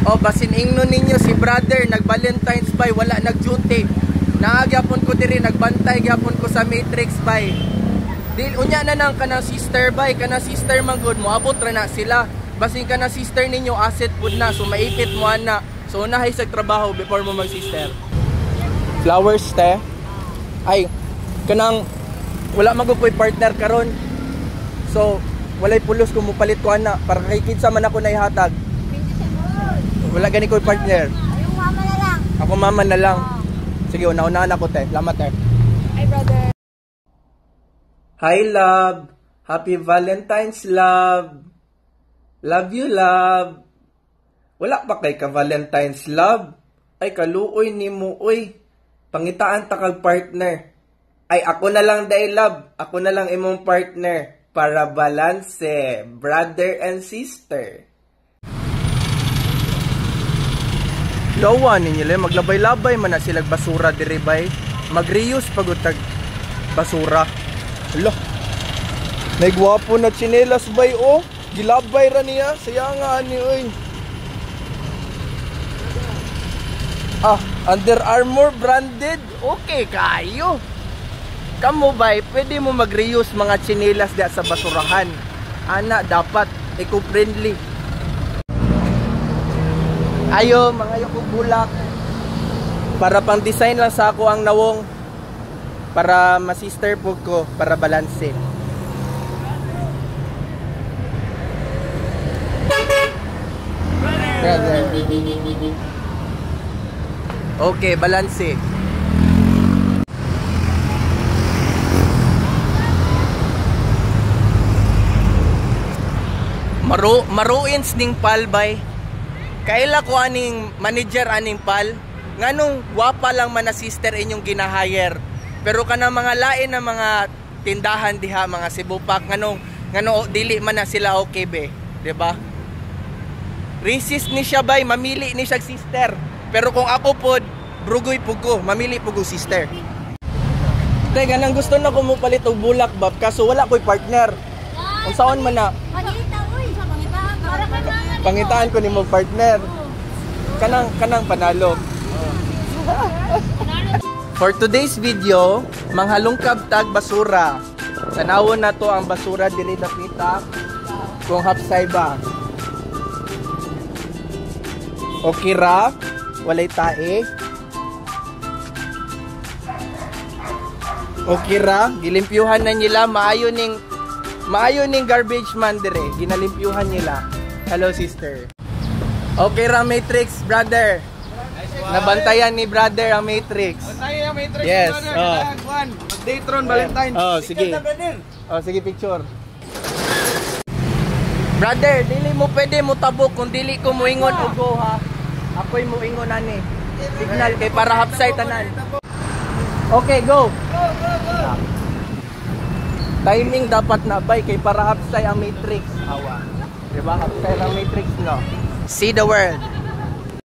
O basin ingno ninyo si brother nag Valentine's bay wala nag-duty. Naagyapon ko diri nagbantay gyapon ko sa Matrix bay. Dil unya na nang kanang sister bay, kanang sister man good mo abot ra na sila. Basin kanang sister ninyo asset pud na so maipit mo ana. So unahay sa trabaho before mo mag sister. Flowers te. Ay kanang wala magugkoy partner karon. So walay pulos ko mo palit ko ana para kay kinsa man ako naihatag. Wala gani ko partner. Yung mama na lang. Ako mama na lang. Sige, una-unahan ako, te. Salamat, te. Hi, brother. Hi, love. Happy Valentine's, love. Love you, love. Wala pa kay ka-Valentine's, love. Ay, kaluoy ni mo, uy. Pangitaan ta kag partner. Ay, ako na lang, day, love. Ako na lang imong partner. Para balanse, brother and sister. Lawa ninyo le maglabay-labay man na silang basura diri bay. Mag-reuse pagutag basura. Hala. Naigwapo na tsinelas bay oh. Gilabay ra niya. Sayanga ni oy. Ah, Under Armour branded. Okay kayo. Kamo bay, pwede mo mag-reuse mga tsinelas diya sa basurahan. Ana dapat eco-friendly. Ayo, mga yukong bulak. Para pang design lang sa ako ang nawong. Para ma-sister po ko. Para balanse. Okay, balanse. Maruins ning palbay. Kaila ko aning manager aning pal, nganong wapa lang man na sister inyong ginahire. Pero kana mga lain na mga tindahan diha, mga sibupak, ngano dili man na sila okay be, 'di ba? Resist ni siya bay, mamili ni siya sister. Pero kung ako pod, brugoy pug ko, mamili pug ko sister. Teka, nang gusto na ko mo palit og bulak bab, kaso wala ko'y partner. Unsaon man na? Pangitaan ko ni mo partner. Kanang panalo. For today's video, manghalungkab tag basura. Tanawon na to ang basura dili dapita kung hapsay ba. Okay ra, walay tae. Okay ra, gilimpyuhan na nila, maayo ning garbage man dire, ginalimpyuhan nila. Hello, sister. Okay ra, Matrix, brother. Nabantayan ni brother ang Matrix. Bantayan ang Matrix. Yes. Daytron Valentine. Oh, sige. Oh, sige, picture. Brother, dili mo pwede mo tabok kung dili ko moingon og go ha. Ako'y moingon ani. Signal kay para hapsay tanan. Okay, go. Timing dapat na bay kay para hapsay ang Matrix. Awa. Diba? Hapsay ang Matrix, no? See the world.